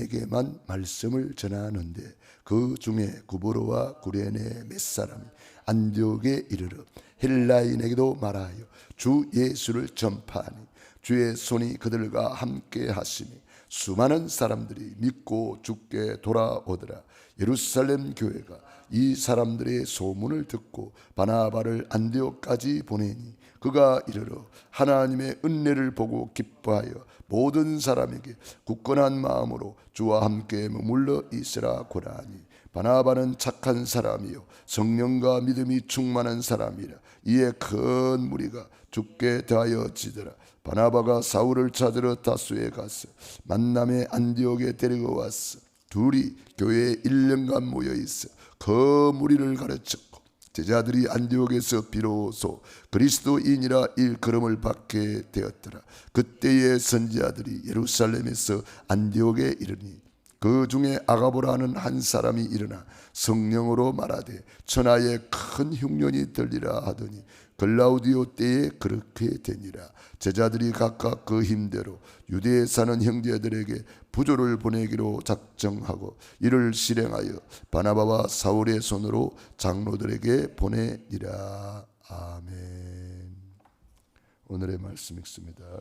에게만 말씀을 전하는데 그 중에 구브로와 구레네 몇 사람이 안디옥에 이르러 헬라인에게도 말하여 주 예수를 전파하니 주의 손이 그들과 함께 하시니 수많은 사람들이 믿고 주께 돌아오더라. 예루살렘 교회가 이 사람들의 소문을 듣고 바나바를 안디옥까지 보내니 그가 이르러 하나님의 은혜를 보고 기뻐하여 모든 사람에게 굳건한 마음으로 주와 함께 머물러 있으라 고라하니 바나바는 착한 사람이요 성령과 믿음이 충만한 사람이라. 이에 큰 무리가 주께 대하여지더라. 바나바가 사울을 찾으러 다수에 가서 만남의 안디옥에 데리고 왔어. 둘이 교회에 1년간 모여 있어 그 무리를 가르쳤고 제자들이 안디옥에서 비로소 그리스도인이라 일컬음을 받게 되었더라. 그때의 선지자들이 예루살렘에서 안디옥에 이르니 그 중에 아가보라는 한 사람이 일어나 성령으로 말하되 천하에 큰 흉년이 들리라 하더니 글라우디오 때에 그렇게 되니라. 제자들이 각각 그 힘대로 유대에 사는 형제들에게 부조를 보내기로 작정하고 이를 실행하여 바나바와 사울의 손으로 장로들에게 보내니라. 아멘. 오늘의 말씀 읽습니다.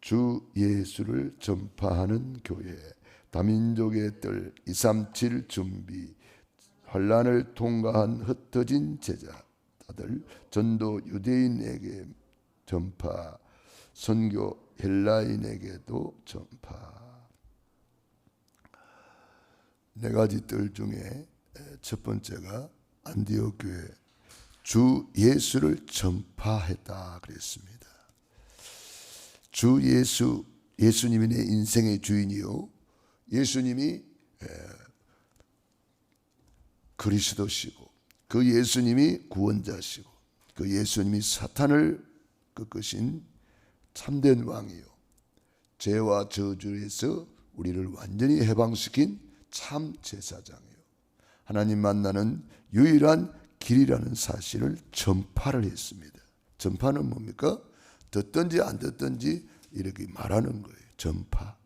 주 예수를 전파하는 교회, 다민족의 뜰 237 준비, 환난을 통과한 흩어진 제자들, 전도 유대인에게 전파, 선교 헬라인에게도 전파. 네 가지 뜰 중에 첫 번째가 안디옥 교회, 주 예수를 전파했다 그랬습니다. 주 예수, 예수님이 내 인생의 주인이요, 예수님이 그리스도시고 그 예수님이 구원자시고 그 예수님이 사탄을 꺾으신 참된 왕이요, 죄와 저주에서 우리를 완전히 해방시킨 참 제사장이요, 하나님 만나는 유일한 길이라는 사실을 전파를 했습니다. 전파는 뭡니까? 듣든지 안 듣든지 이렇게 말하는 거예요. 전파.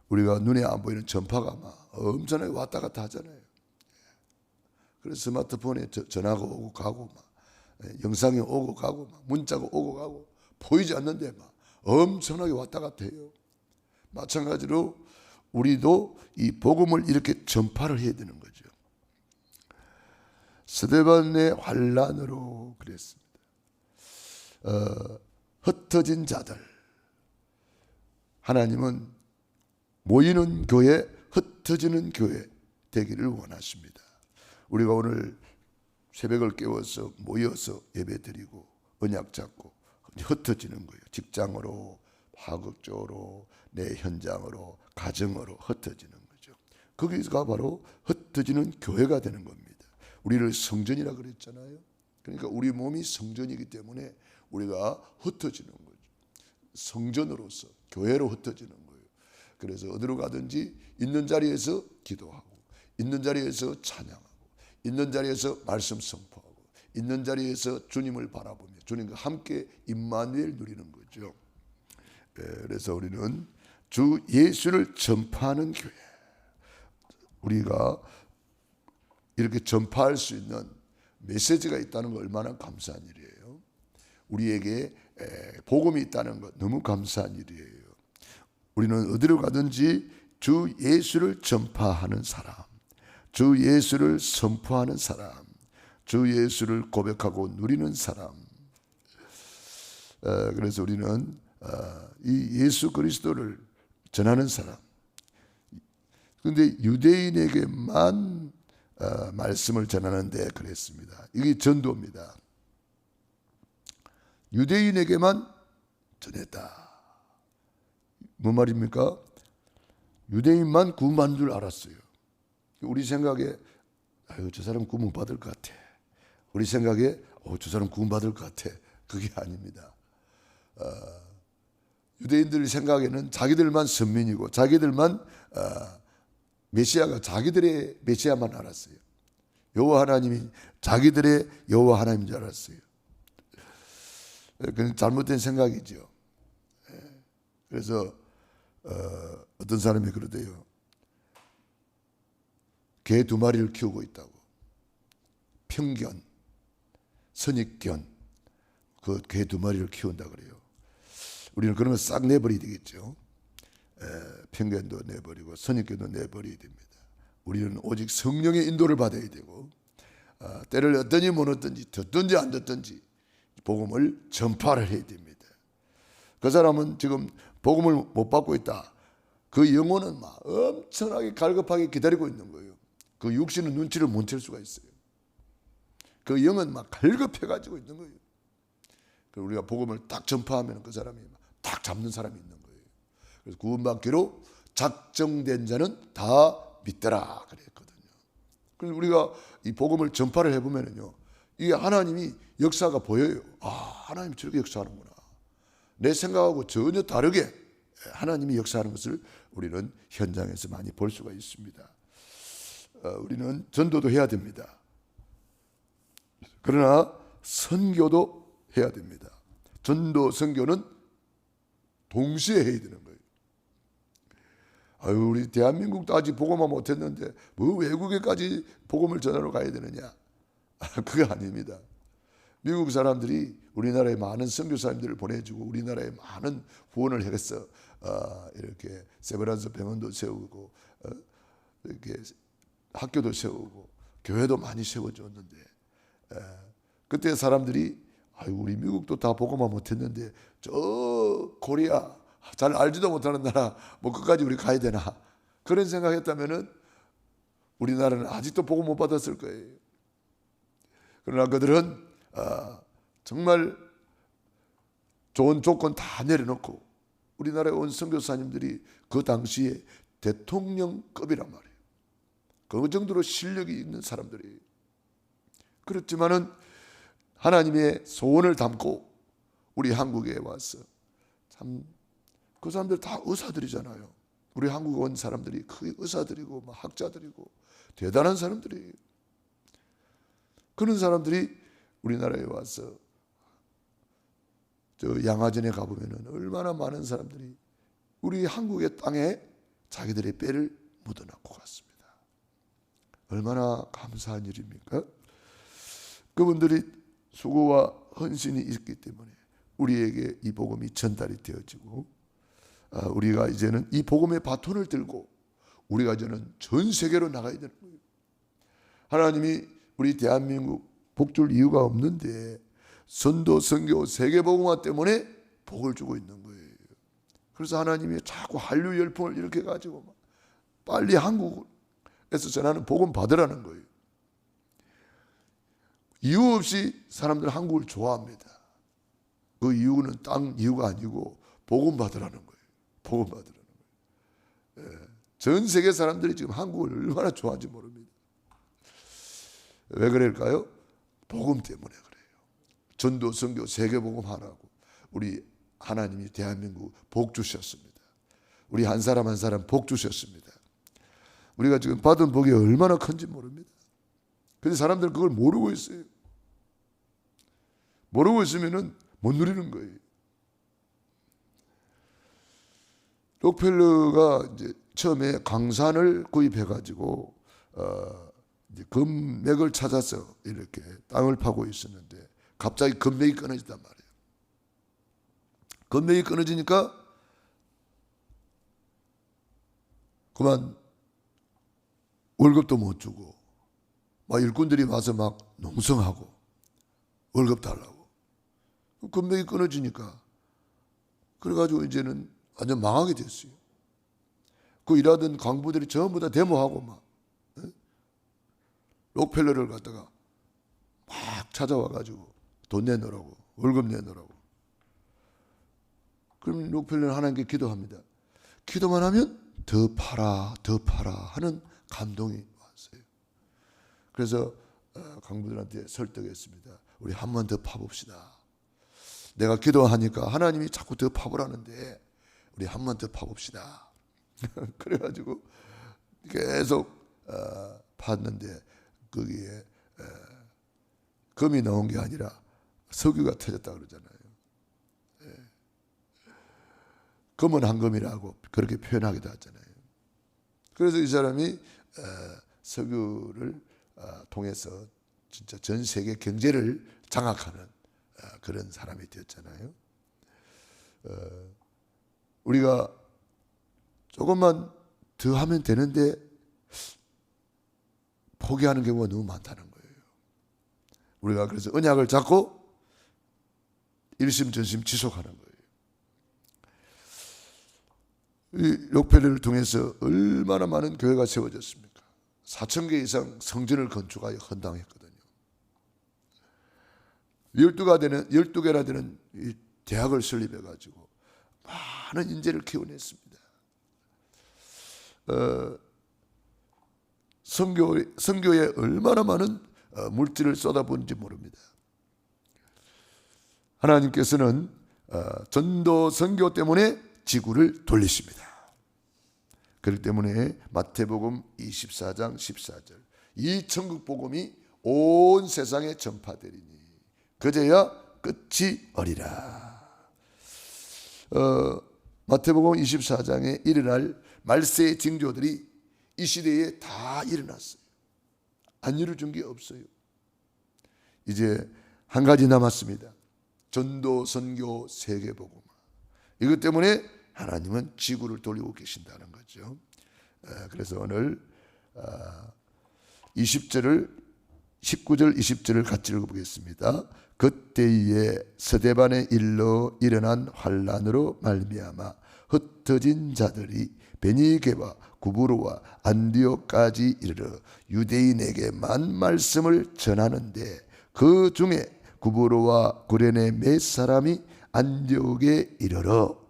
우리가 눈에 안 보이는 전파가 막 엄청나게 왔다 갔다 하잖아요. 그래서 스마트폰에 전화가 오고 가고 막 영상이 오고 가고 막 문자가 오고 가고 보이지 않는데 막 엄청나게 왔다 갔다 해요. 마찬가지로 우리도 이 복음을 이렇게 전파를 해야 되는 거죠. 스데반의 환난으로 그랬습니다. 흩어진 자들, 하나님은 모이는 교회, 흩어지는 교회 되기를 원하십니다. 우리가 오늘 새벽을 깨워서 모여서 예배드리고 언약 잡고 흩어지는 거예요. 직장으로, 화극적으로, 내 현장으로, 가정으로 흩어지는 거죠. 거기가 바로 흩어지는 교회가 되는 겁니다. 우리를 성전이라 그랬잖아요. 그러니까 우리 몸이 성전이기 때문에 우리가 흩어지는 거죠. 성전으로서 교회로 흩어지는 거예요. 그래서 어디로 가든지 있는 자리에서 기도하고, 있는 자리에서 찬양하고, 있는 자리에서 말씀 선포하고, 있는 자리에서 주님을 바라보며 주님과 함께 임마누엘 누리는 거죠. 그래서 우리는 주 예수를 전파하는 교회, 우리가 이렇게 전파할 수 있는 메시지가 있다는 거 얼마나 감사한 일이에요. 우리에게 복음이 있다는 것 너무 감사한 일이에요. 우리는 어디로 가든지 주 예수를 전파하는 사람, 주 예수를 선포하는 사람, 주 예수를 고백하고 누리는 사람. 그래서 우리는 이 예수 그리스도를 전하는 사람. 그런데 유대인에게만 말씀을 전하는데 그랬습니다. 이게 전도입니다. 유대인에게만 전했다. 뭔 말입니까? 유대인만 구원받는 줄 알았어요. 우리 생각에 저 사람 구원 받을 것 같아. 우리 생각에 저 사람 구원 받을 것 같아. 그게 아닙니다. 유대인들 생각에는 자기들만 선민이고 자기들만 메시아가 자기들의 메시아만 알았어요. 여호와 하나님이 자기들의 여호와 하나님인 줄 알았어요. 그건 잘못된 생각이죠. 그래서 어떤 사람이 그러대요. 개 2마리를 키우고 있다고. 평견, 선입견, 그 개 2마리를 키운다 그래요. 우리는 그런 거 싹 내버려야 되겠죠. 편견도 내버리고 선입견도 내버려야 됩니다. 우리는 오직 성령의 인도를 받아야 되고, 때를 얻든지 못 얻든지 듣든지 안 듣든지 복음을 전파를 해야 됩니다. 그 사람은 지금 복음을 못 받고 있다. 그 영혼은 막 엄청나게 갈급하게 기다리고 있는 거예요. 그 육신은 눈치를 못 챌 수가 있어요. 그 영은 막 갈급해 가지고 있는 거예요. 그래서 우리가 복음을 딱 전파하면 그 사람이 딱 잡는 사람이 있는 거예요. 그래서 구원받기로 작정된 자는 다 믿더라 그랬거든요. 그래서 우리가 이 복음을 전파를 해보면요, 이게 하나님이 역사가 보여요. 하나님이 저렇게 역사하는구나. 내 생각하고 전혀 다르게 하나님이 역사하는 것을 우리는 현장에서 많이 볼 수가 있습니다. 우리는 전도도 해야 됩니다. 그러나 선교도 해야 됩니다. 전도, 선교는 동시에 해야 되는 거예요. 우리 대한민국도 아직 복음만 못했는데 뭐 외국에까지 복음을 전하러 가야 되느냐? 그거 아닙니다. 미국 사람들이 우리나라에 많은 선교사님들을 보내주고 우리나라에 많은 후원을 해서 이렇게 세브란스 병원도 세우고 이렇게 학교도 세우고 교회도 많이 세워줬는데, 그때 사람들이 우리 미국도 다 복음만 못했는데 저 코리아 잘 알지도 못하는 나라 뭐 끝까지 우리 가야 되나, 그런 생각했다면은 우리나라는 아직도 복음 못 받았을 거예요. 그러나 그들은 정말 좋은 조건 다 내려놓고 우리나라에 온 선교사님들이 그 당시에 대통령급이란 말이에요. 그 정도로 실력이 있는 사람들이에요. 그렇지만은 하나님의 소원을 담고 우리 한국에 와서, 참 그 사람들 다 의사들이잖아요. 우리 한국에 온 사람들이 크게 의사들이고 막 학자들이고 대단한 사람들이에요. 그런 사람들이 우리나라에 와서 저 양화전에 가보면 얼마나 많은 사람들이 우리 한국의 땅에 자기들의 뼈를 묻어놓고 갔습니다. 얼마나 감사한 일입니까? 그분들이 수고와 헌신이 있기 때문에 우리에게 이 복음이 전달이 되어지고, 우리가 이제는 이 복음의 바톤을 들고 우리가 이제는 전 세계로 나가야 되는 거예요. 하나님이 우리 대한민국 복줄 이유가 없는데 선도, 선교, 세계복음화 때문에 복을 주고 있는 거예요. 그래서 하나님이 자꾸 한류 열풍을 이렇게 가지고 빨리 한국에서 전하는 복음 받으라는 거예요. 이유 없이 사람들은 한국을 좋아합니다. 그 이유는 땅 이유가 아니고 복음 받으라는 거예요. 복음 받으라는 거예요. 전 세계 사람들이 지금 한국을 얼마나 좋아하는지 모릅니다. 왜 그럴까요? 복음 때문에 그래요. 전도, 선교, 세계복음 하라고 우리 하나님이 대한민국 복 주셨습니다. 우리 한 사람 한 사람 복 주셨습니다. 우리가 지금 받은 복이 얼마나 큰지 모릅니다. 근데 사람들은 그걸 모르고 있어요. 모르고 있으면은 못 누리는 거예요. 록펠러가 이제 처음에 강산을 구입해가지고 이제 금맥을 찾아서 이렇게 땅을 파고 있었는데 갑자기 금맥이 끊어졌단 말이에요. 금맥이 끊어지니까 그만 월급도 못 주고 막 일꾼들이 와서 막 농성하고 월급 달라고. 금맥이 끊어지니까 그래가지고 이제는 완전 망하게 됐어요. 그 일하던 광부들이 전부 다 데모하고 막 록펠러를 갖다가 막 찾아와가지고 돈 내놓으라고, 월급 내놓으라고. 그럼 록펠러는 하나님께 기도합니다. 기도만 하면 더 팔아, 더 팔아 하는 감동이 왔어요. 그래서 광부들한테 설득했습니다. 우리 한 번 더 파봅시다. 내가 기도하니까 하나님이 자꾸 더 파보라는데 우리 한 번 더 파봅시다. 그래가지고 계속 팠는데 거기에 금이 나온 게 아니라 석유가 터졌다 그러잖아요. 금은 황금이라고 그렇게 표현하기도 하잖아요. 그래서 이 사람이 석유를 통해서 진짜 전 세계 경제를 장악하는 그런 사람이 되었잖아요. 우리가 조금만 더 하면 되는데 포기하는 경우가 너무 많다는 거예요. 우리가 그래서 언약을 잡고 일심전심 지속하는 거예요. 이 록펠러를 통해서 얼마나 많은 교회가 세워졌습니까? 4,000개 이상 성전을 건축하여 헌당했거든요. 12개나 되는 이 대학을 설립해가지고 많은 인재를 키워냈습니다. 선교에 얼마나 많은 물질을 쏟아부은지 모릅니다. 하나님께서는 전도 선교 때문에 지구를 돌리십니다. 그렇기 때문에 마태복음 24장 14절 이 천국 복음이 온 세상에 전파되리니 그제야 끝이 어리라. 마태복음 24장에 일어날 말세의 징조들이 이 시대에 다 일어났어요. 안 이루어진 게 없어요. 이제 한 가지 남았습니다. 전도, 선교, 세계복음. 이것 때문에 하나님은 지구를 돌리고 계신다는 거죠. 그래서 오늘 19절 20절을 같이 읽어보겠습니다. 그때에 스데반의 일로 일어난 환란으로 말미암아 흩어진 자들이 베니게와 구브로와 안디옥까지 이르러 유대인에게만 말씀을 전하는데 그 중에 구브로와 구레네 몇 사람이 안디옥에 이르러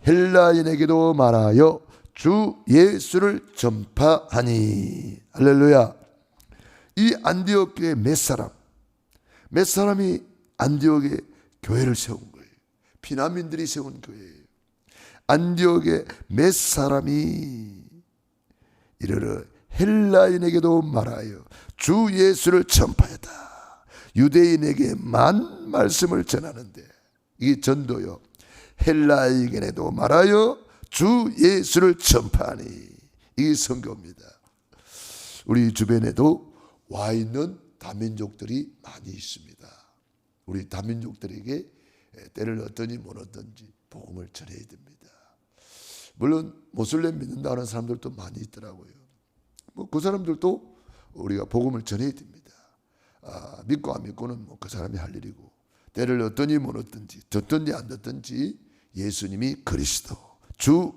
헬라인에게도 말하여 주 예수를 전파하니. 할렐루야. 이 안디옥 교회 몇 사람이 안디옥에 교회를 세운 거예요. 피난민들이 세운 교회예요. 안디옥에 몇 사람이 이르러 헬라인에게도 말하여 주 예수를 전파했다. 유대인에게만 말씀을 전하는데 이게 전도요. 헬라인에게도 말하여 주 예수를 전파하니. 이게 선교입니다. 우리 주변에도 와 있는 다민족들이 많이 있습니다. 우리 다민족들에게 때를 얻든지 못 얻든지 복음을 전해야 됩니다. 물론 모슬렘 믿는다는 사람들도 많이 있더라고요. 그 사람들도 우리가 복음을 전해야 됩니다. 믿고 안 믿고는 그 사람이 할 일이고 때를 얻든지 못 얻든지 듣든지 안 듣든지 예수님이 그리스도 주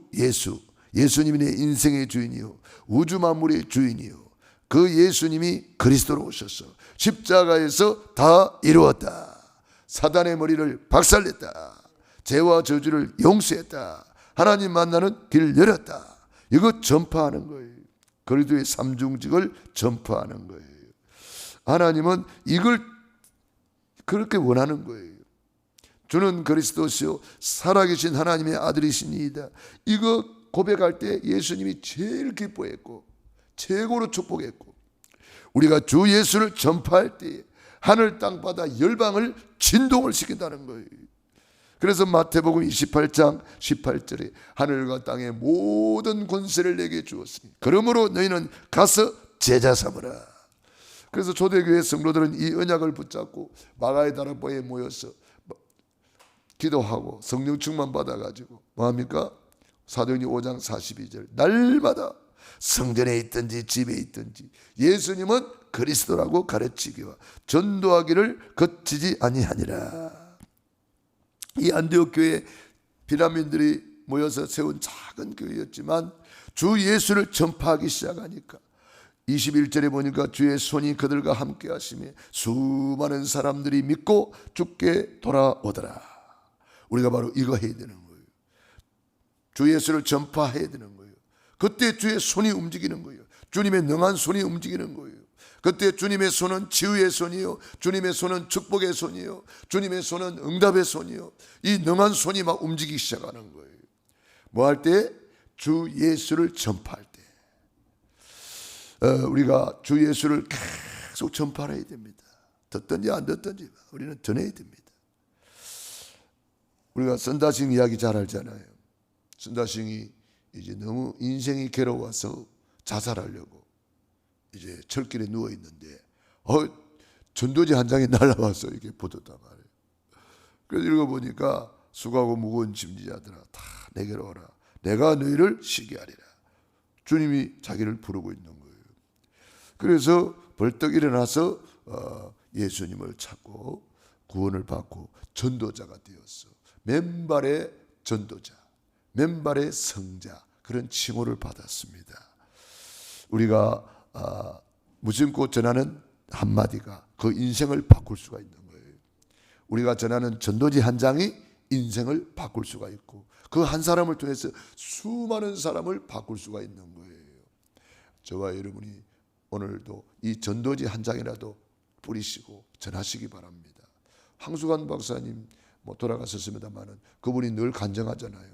예수님이 내 인생의 주인이요 우주 만물의 주인이요 그 예수님이 그리스도로 오셔서 십자가에서 다 이루었다. 사단의 머리를 박살냈다. 죄와 저주를 용서했다. 하나님 만나는 길 열었다. 이거 전파하는 거예요. 그리스도의 삼중직을 전파하는 거예요. 하나님은 이걸 그렇게 원하는 거예요. 주는 그리스도시요 살아계신 하나님의 아들이시니이다. 이거 고백할 때 예수님이 제일 기뻐했고 최고로 축복했고 우리가 주 예수를 전파할 때 하늘 땅바다 열방을 진동을 시킨다는 거예요. 그래서 마태복음 28장 18절에 하늘과 땅의 모든 권세를 내게 주었으니 그러므로 너희는 가서 제자 삼으라. 그래서 초대교회 성도들은 이 언약을 붙잡고 마가의 다락방에 모여서 기도하고 성령 충만 받아가지고 뭐합니까? 사도행전 5장 42절 날마다 성전에 있든지 집에 있든지 예수님은 그리스도라고 가르치기와 전도하기를 거치지 아니하니라. 이 안디옥 교회 피난민들이 모여서 세운 작은 교회였지만 주 예수를 전파하기 시작하니까 21절에 보니까 주의 손이 그들과 함께 하시며 수많은 사람들이 믿고 주께 돌아오더라. 우리가 바로 이거 해야 되는 거예요. 주 예수를 전파해야 되는 거예요. 그때 주의 손이 움직이는 거예요. 주님의 능한 손이 움직이는 거예요. 그때 주님의 손은 치유의 손이요 주님의 손은 축복의 손이요 주님의 손은 응답의 손이요 이 능한 손이 막 움직이기 시작하는 거예요. 뭐 할 때? 주 예수를 전파할 때 우리가 주 예수를 계속 전파해야 됩니다. 듣든지 안 듣든지 우리는 전해야 됩니다. 우리가 선다식 이야기 잘 알잖아요. 선다싱이 이제 너무 인생이 괴로워서 자살하려고 이제 철길에 누워 있는데 전도지 한 장이 날라와서 이게 보도다 말이에요. 그래서 읽어보니까 수고하고 무거운 짐지자들아 다 내게로 오라. 내가 너희를 쉬게 하리라. 주님이 자기를 부르고 있는 거예요. 그래서 벌떡 일어나서 예수님을 찾고 구원을 받고 전도자가 되었어. 맨발의 전도자, 맨발의 성자, 그런 칭호를 받았습니다. 우리가 무심코 전하는 한마디가 그 인생을 바꿀 수가 있는 거예요. 우리가 전하는 전도지 한 장이 인생을 바꿀 수가 있고 그 한 사람을 통해서 수많은 사람을 바꿀 수가 있는 거예요. 저와 여러분이 오늘도 이 전도지 한 장이라도 뿌리시고 전하시기 바랍니다. 황수관 박사님 돌아가셨습니다만은 그분이 늘 간증하잖아요.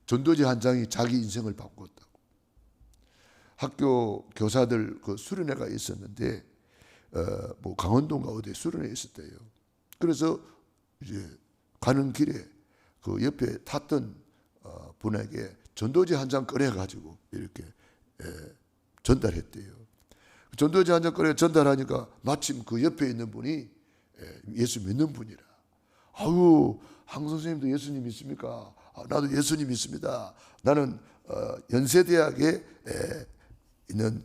전도지 한 장이 자기 인생을 바꿨다고. 학교 교사들 그 수련회가 있었는데 강원도인가 어디에 수련회 있었대요. 그래서 이제 가는 길에 그 옆에 탔던 분에게 전도지 한 장 꺼내가지고 이렇게 전달했대요. 전도지 한 장 꺼내 전달하니까 마침 그 옆에 있는 분이 예수 믿는 분이라. 아유, 황 선생님도 예수님 믿습니까? 나도 예수님 믿습니다. 나는 연세대학에 있는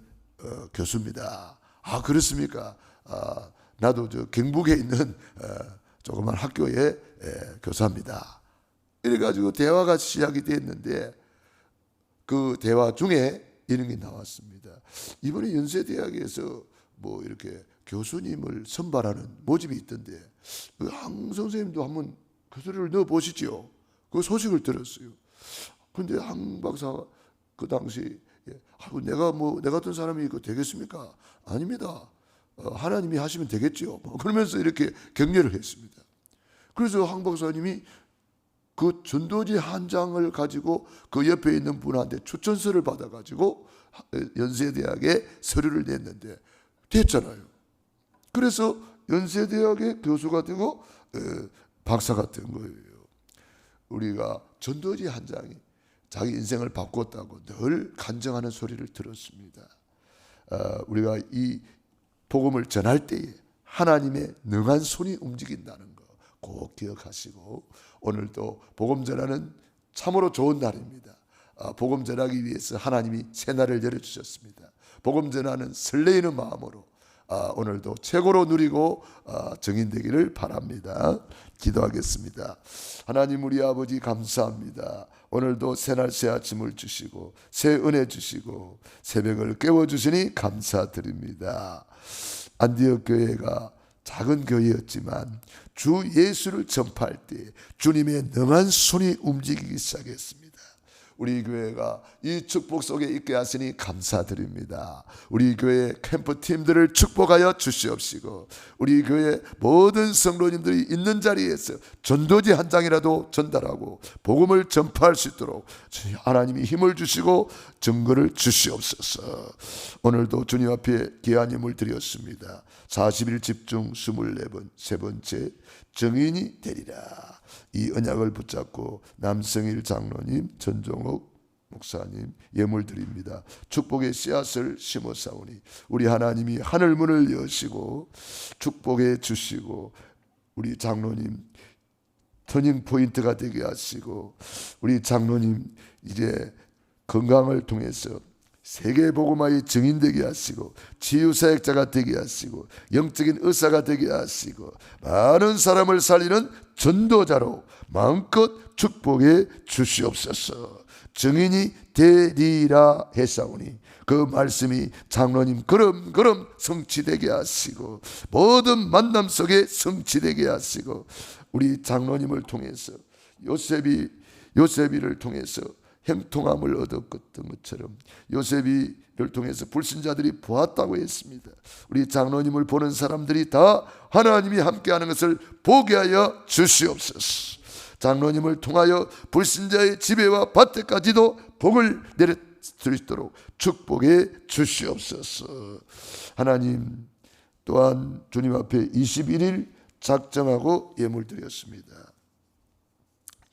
교수입니다. 그렇습니까? 나도 저 경북에 있는 조그만 학교의 교사입니다. 이래가지고 대화가 시작이 됐는데 그 대화 중에 이런 게 나왔습니다. 이번에 연세대학에서 이렇게 교수님을 선발하는 모집이 있던데 황 선생님도 한번 교수를 넣어 보시죠. 그 소식을 들었어요. 그런데 황 박사 그 당시 내가 내 같은 사람이 이거 되겠습니까? 아닙니다. 하나님이 하시면 되겠죠. 그러면서 이렇게 격려를 했습니다. 그래서 황 박사님이 그 전도지 한 장을 가지고 그 옆에 있는 분한테 추천서를 받아가지고 연세대학에 서류를 냈는데 됐잖아요. 그래서 연세대학의 교수가 되고 박사가 된 거예요. 우리가 전도지 한 장이 자기 인생을 바꿨다고 늘 간증하는 소리를 들었습니다. 우리가 이 복음을 전할 때에 하나님의 능한 손이 움직인다는 거 꼭 기억하시고 오늘도 복음 전하는 참으로 좋은 날입니다. 복음 전하기 위해서 하나님이 새날을 열어주셨습니다. 복음 전하는 설레이는 마음으로 오늘도 최고로 누리고 정인되기를 바랍니다. 기도하겠습니다. 하나님 우리 아버지 감사합니다. 오늘도 새날 새 아침을 주시고 새 은혜 주시고 새벽을 깨워주시니 감사드립니다. 안디옥 교회가 작은 교회였지만 주 예수를 전파할 때 주님의 능한 손이 움직이기 시작했습니다. 우리 교회가 이 축복 속에 있게 하시니 감사드립니다. 우리 교회 캠프팀들을 축복하여 주시옵시고 우리 교회 모든 성도님들이 있는 자리에서 전도지 한 장이라도 전달하고 복음을 전파할 수 있도록 하나님이 힘을 주시고 증거를 주시옵소서. 오늘도 주님 앞에 귀한 힘을 드렸습니다. 40일 집중 24번 세 번째 정인이 되리라. 이 언약을 붙잡고 남성일 장로님, 전종옥 목사님 예물 드립니다. 축복의 씨앗을 심어 싸우니 우리 하나님이 하늘 문을 여시고 축복해 주시고 우리 장로님 터닝 포인트가 되게 하시고 우리 장로님 이제 건강을 통해서 세계 복음화의 증인되게 하시고 치유사역자가 되게 하시고 영적인 의사가 되게 하시고 많은 사람을 살리는 전도자로 마음껏 축복해 주시옵소서. 증인이 되리라 했사오니 그 말씀이 장로님 걸음걸음 성취되게 하시고 모든 만남 속에 성취되게 하시고 우리 장로님을 통해서 요셉이를 통해서 형통함을 얻었던 것처럼 요셉이를 통해서 불신자들이 보았다고 했습니다. 우리 장로님을 보는 사람들이 다 하나님이 함께하는 것을 보게 하여 주시옵소서. 장로님을 통하여 불신자의 지배와 밭에까지도 복을 내려 수 있도록 축복해 주시옵소서. 하나님 또한 주님 앞에 21일 작정하고 예물 드렸습니다.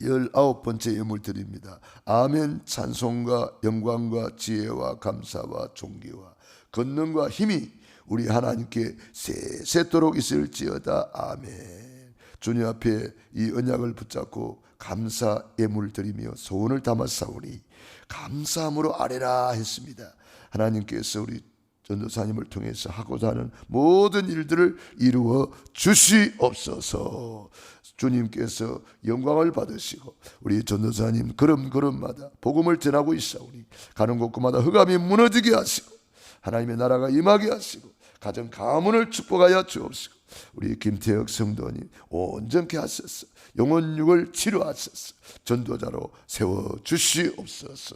19번째 예물 드립니다. 아멘. 찬송과 영광과 지혜와 감사와 존귀와 권능과 힘이 우리 하나님께 세세토록 있을지어다. 아멘. 주님 앞에 이 언약을 붙잡고 감사 예물 드리며 소원을 담았사오니 감사함으로 아뢰라 했습니다. 하나님께서 우리 전도사님을 통해서 하고자 하는 모든 일들을 이루어 주시옵소서. 주님께서 영광을 받으시고 우리 전도사님 걸음걸음마다 복음을 전하고 있사오니 가는 곳곳마다 흑암이 무너지게 하시고 하나님의 나라가 임하게 하시고 가정 가문을 축복하여 주옵시고 우리 김태혁 성도님 온전케 하소서. 영혼육을 치료하소서. 전도자로 세워주시옵소서.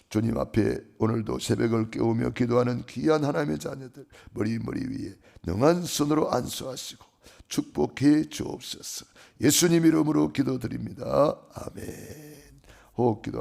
주님 앞에 오늘도 새벽을 깨우며 기도하는 귀한 하나님의 자녀들 머리 위에 능한 손으로 안수하시고 축복해 주옵소서. 예수님 이름으로 기도드립니다. 아멘. 호흡 기도.